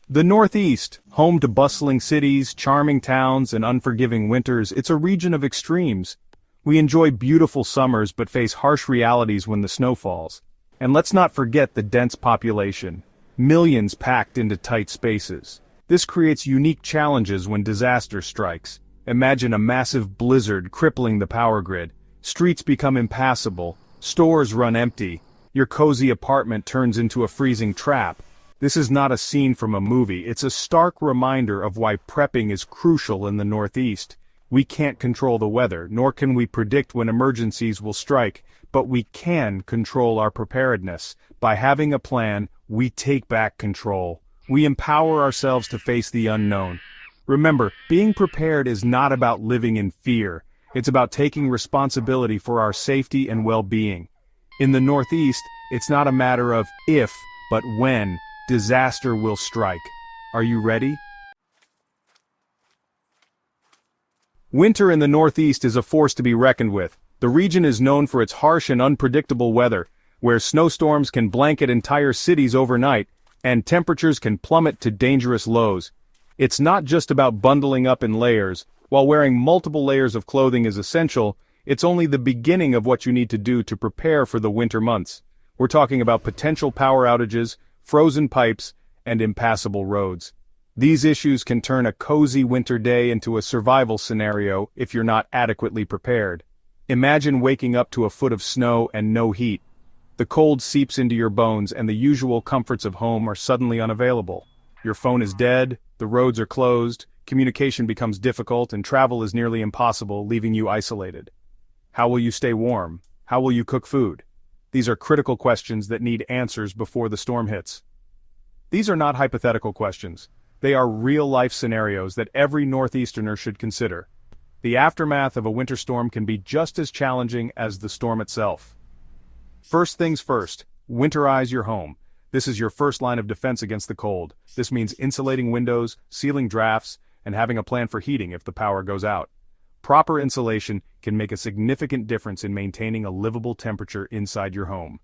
The Northeast, home to bustling cities, charming towns, and unforgiving winters, it's a region of extremes. We enjoy beautiful summers but face harsh realities when the snow falls. And let's not forget the dense population. Millions packed into tight spaces. This creates unique challenges when disaster strikes. Imagine a massive blizzard crippling the power grid. Streets become impassable. Stores run empty. Your cozy apartment turns into a freezing trap. This is not a scene from a movie, it's a stark reminder of why prepping is crucial in the Northeast. We can't control the weather, nor can we predict when emergencies will strike, but we can control our preparedness. By having a plan, we take back control. We empower ourselves to face the unknown. Remember, being prepared is not about living in fear. It's about taking responsibility for our safety and well-being. In the Northeast, it's not a matter of if, but when disaster will strike. Are you ready? Winter in the Northeast is a force to be reckoned with. The region is known for its harsh and unpredictable weather, where snowstorms can blanket entire cities overnight, and temperatures can plummet to dangerous lows. It's not just about bundling up in layers. While wearing multiple layers of clothing is essential, it's only the beginning of what you need to do to prepare for the winter months. We're talking about potential power outages, frozen pipes, and impassable roads. These issues can turn a cozy winter day into a survival scenario if you're not adequately prepared. Imagine waking up to a foot of snow and no heat. The cold seeps into your bones and the usual comforts of home are suddenly unavailable. Your phone is dead, the roads are closed, communication becomes difficult, and travel is nearly impossible, leaving you isolated. How will you stay warm? How will you cook food? These are critical questions that need answers before the storm hits. These are not hypothetical questions. They are real-life scenarios that every Northeasterner should consider. The aftermath of a winter storm can be just as challenging as the storm itself. First things first, winterize your home. This is your first line of defense against the cold. This means insulating windows, sealing drafts, and having a plan for heating if the power goes out. Proper insulation can make a significant difference in maintaining a livable temperature inside your home.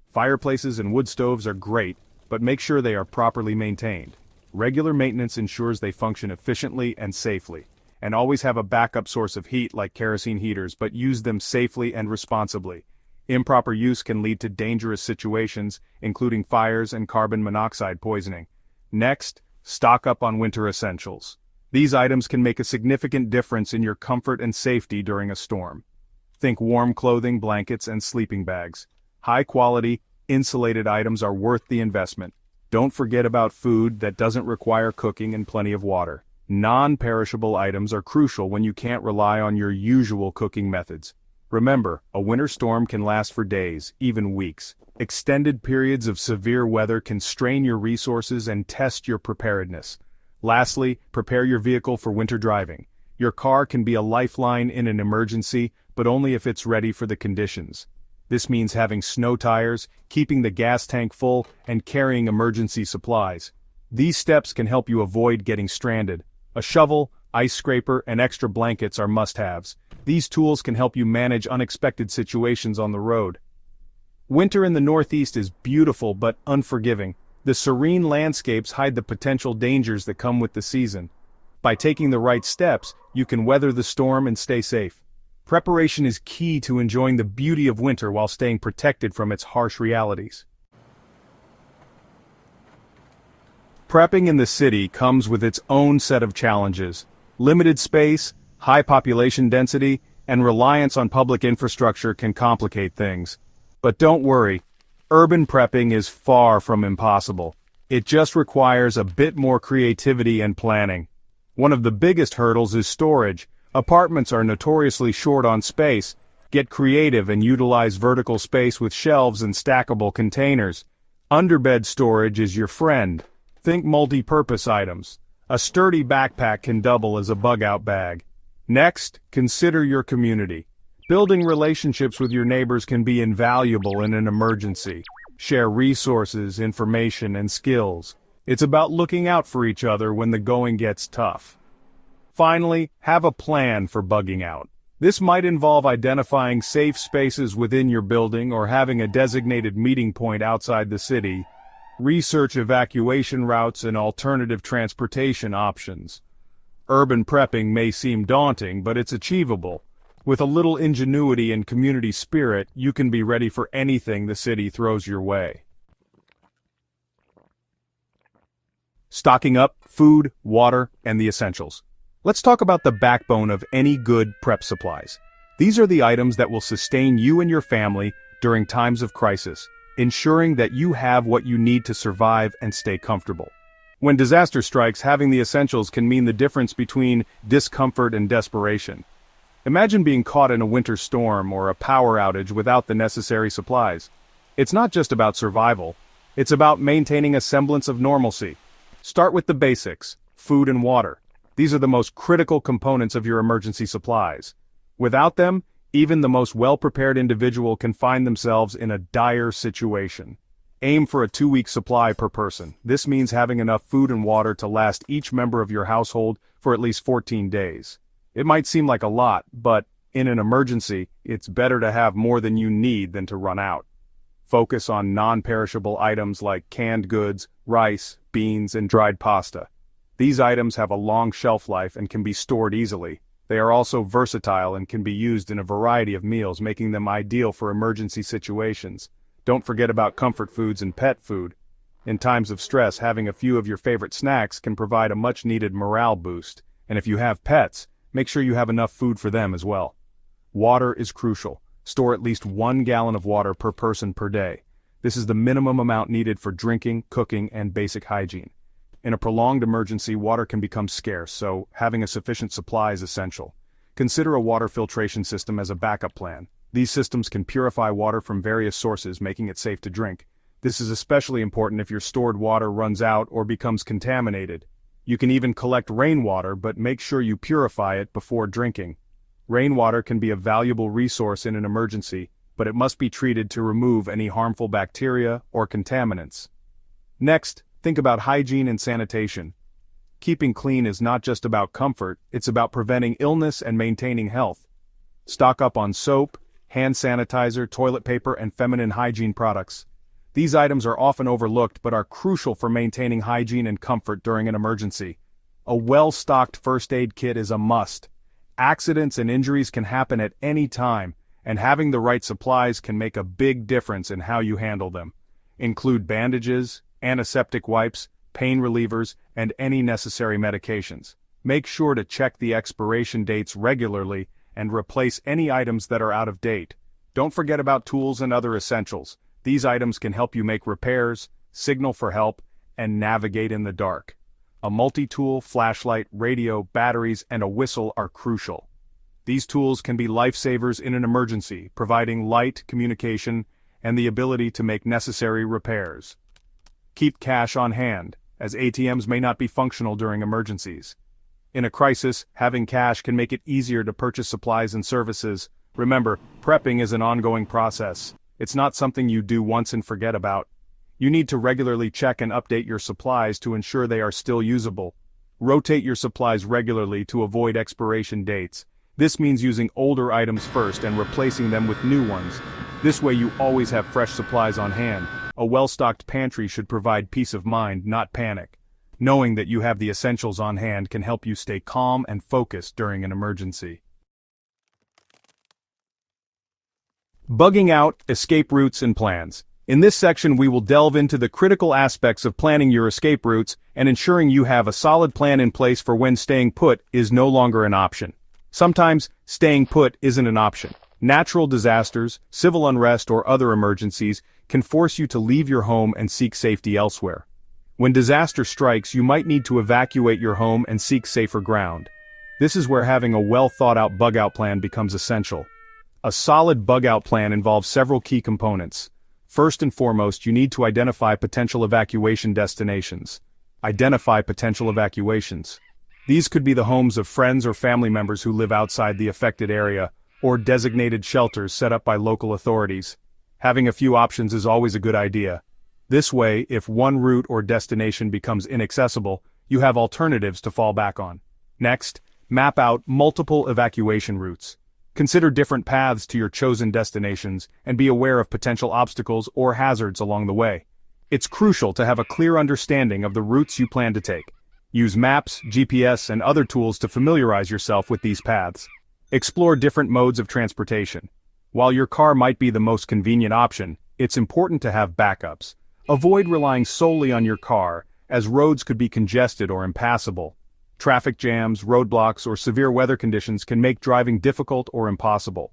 Fireplaces and wood stoves are great, but make sure they are properly maintained. Regular maintenance ensures they function efficiently and safely. And always have a backup source of heat like kerosene heaters, but use them safely and responsibly. Improper use can lead to dangerous situations, including fires and carbon monoxide poisoning. Next, stock up on winter essentials. These items can make a significant difference in your comfort and safety during a storm. Think warm clothing, blankets, and sleeping bags. High-quality, insulated items are worth the investment. Don't forget about food that doesn't require cooking and plenty of water. Non-perishable items are crucial when you can't rely on your usual cooking methods. Remember, a winter storm can last for days, even weeks. Extended periods of severe weather can strain your resources and test your preparedness. Lastly, prepare your vehicle for winter driving. Your car can be a lifeline in an emergency, but only if it's ready for the conditions. This means having snow tires, keeping the gas tank full, and carrying emergency supplies. These steps can help you avoid getting stranded. A shovel, ice scraper, and extra blankets are must-haves. These tools can help you manage unexpected situations on the road. Winter in the Northeast is beautiful but unforgiving. The serene landscapes hide the potential dangers that come with the season. By taking the right steps, you can weather the storm and stay safe. Preparation is key to enjoying the beauty of winter while staying protected from its harsh realities. Prepping in the city comes with its own set of challenges. Limited space, high population density, and reliance on public infrastructure can complicate things. But don't worry, urban prepping is far from impossible. It just requires a bit more creativity and planning. One of the biggest hurdles is storage. Apartments are notoriously short on space. Get creative and utilize vertical space with shelves and stackable containers. Underbed storage is your friend. Think multi-purpose items. A sturdy backpack can double as a bug-out bag. Next, consider your community. Building relationships with your neighbors can be invaluable in an emergency. Share resources, information, and skills. It's about looking out for each other when the going gets tough. Finally, have a plan for bugging out. This might involve identifying safe spaces within your building or having a designated meeting point outside the city. Research evacuation routes and alternative transportation options. Urban prepping may seem daunting, but it's achievable. With a little ingenuity and community spirit, you can be ready for anything the city throws your way. Stocking up food, water, and the essentials. Let's talk about the backbone of any good prep supplies. These are the items that will sustain you and your family during times of crisis, ensuring that you have what you need to survive and stay comfortable. When disaster strikes, having the essentials can mean the difference between discomfort and desperation. Imagine being caught in a winter storm or a power outage without the necessary supplies. It's not just about survival, it's about maintaining a semblance of normalcy. Start with the basics, food and water. These are the most critical components of your emergency supplies. Without them, even the most well-prepared individual can find themselves in a dire situation. Aim for a 2-week supply per person. This means having enough food and water to last each member of your household for at least 14 days. It might seem like a lot, but in an emergency, it's better to have more than you need than to run out. Focus on non-perishable items like canned goods, rice, beans, and dried pasta. These items have a long shelf life and can be stored easily. They are also versatile and can be used in a variety of meals, making them ideal for emergency situations. Don't forget about comfort foods and pet food. In times of stress, having a few of your favorite snacks can provide a much-needed morale boost. And if you have pets, make sure you have enough food for them as well. Water is crucial. Store at least 1 gallon of water per person per day. This is the minimum amount needed for drinking, cooking, and basic hygiene. In a prolonged emergency, water can become scarce, so having a sufficient supply is essential. Consider a water filtration system as a backup plan. These systems can purify water from various sources, making it safe to drink. This is especially important if your stored water runs out or becomes contaminated. You can even collect rainwater, but make sure you purify it before drinking. Rainwater can be a valuable resource in an emergency, but it must be treated to remove any harmful bacteria or contaminants. Next, think about hygiene and sanitation. Keeping clean is not just about comfort, it's about preventing illness and maintaining health. Stock up on soap, hand sanitizer, toilet paper, and feminine hygiene products. These items are often overlooked but are crucial for maintaining hygiene and comfort during an emergency. A well-stocked first aid kit is a must. Accidents and injuries can happen at any time, and having the right supplies can make a big difference in how you handle them. Include bandages, antiseptic wipes, pain relievers, and any necessary medications. Make sure to check the expiration dates regularly and replace any items that are out of date. Don't forget about tools and other essentials. These items can help you make repairs, signal for help, and navigate in the dark. A multi-tool, flashlight, radio, batteries, and a whistle are crucial. These tools can be lifesavers in an emergency, providing light, communication, and the ability to make necessary repairs. Keep cash on hand, as ATMs may not be functional during emergencies. In a crisis, having cash can make it easier to purchase supplies and services. Remember, prepping is an ongoing process. It's not something you do once and forget about. You need to regularly check and update your supplies to ensure they are still usable. Rotate your supplies regularly to avoid expiration dates. This means using older items first and replacing them with new ones. This way you always have fresh supplies on hand. A well-stocked pantry should provide peace of mind, not panic. Knowing that you have the essentials on hand can help you stay calm and focused during an emergency. Bugging out, escape routes and plans. In this section we will delve into the critical aspects of planning your escape routes and ensuring you have a solid plan in place for when staying put is no longer an option. Sometimes, staying put isn't an option. Natural disasters, civil unrest, or other emergencies can force you to leave your home and seek safety elsewhere. When disaster strikes, you might need to evacuate your home and seek safer ground. This is where having a well-thought-out bug-out plan becomes essential. A solid bug-out plan involves several key components. First and foremost, you need to identify potential evacuation destinations. Identify potential evacuations. These could be the homes of friends or family members who live outside the affected area, or designated shelters set up by local authorities. Having a few options is always a good idea. This way, if one route or destination becomes inaccessible, you have alternatives to fall back on. Next, map out multiple evacuation routes. Consider different paths to your chosen destinations and be aware of potential obstacles or hazards along the way. It's crucial to have a clear understanding of the routes you plan to take. Use maps, GPS, and other tools to familiarize yourself with these paths. Explore different modes of transportation. While your car might be the most convenient option, it's important to have backups. Avoid relying solely on your car, as roads could be congested or impassable. Traffic jams, roadblocks, or severe weather conditions can make driving difficult or impossible.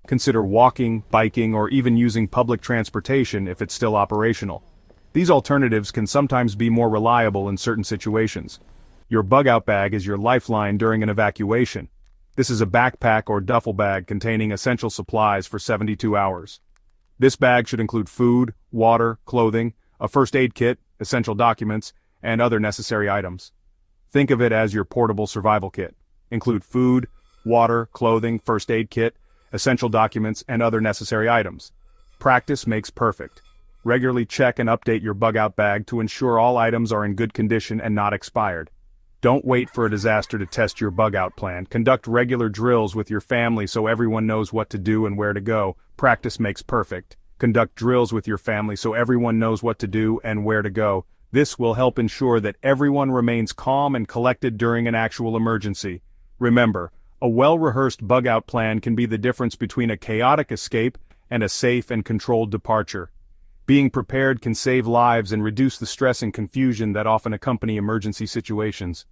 Consider walking, biking, or even using public transportation if it's still operational. These alternatives can sometimes be more reliable in certain situations. Your bug-out bag is your lifeline during an evacuation. This is a backpack or duffel bag containing essential supplies for 72 hours. This bag should include food, water, clothing, a first aid kit, essential documents, and other necessary items. Think of it as your portable survival kit. Include food, water, clothing, first aid kit, essential documents, and other necessary items. Practice makes perfect. Regularly check and update your bug-out bag to ensure all items are in good condition and not expired. Don't wait for a disaster to test your bug-out plan. Conduct regular drills with your family so everyone knows what to do and where to go. Practice makes perfect. Conduct drills with your family so everyone knows what to do and where to go. This will help ensure that everyone remains calm and collected during an actual emergency. Remember, a well-rehearsed bug-out plan can be the difference between a chaotic escape and a safe and controlled departure. Being prepared can save lives and reduce the stress and confusion that often accompany emergency situations.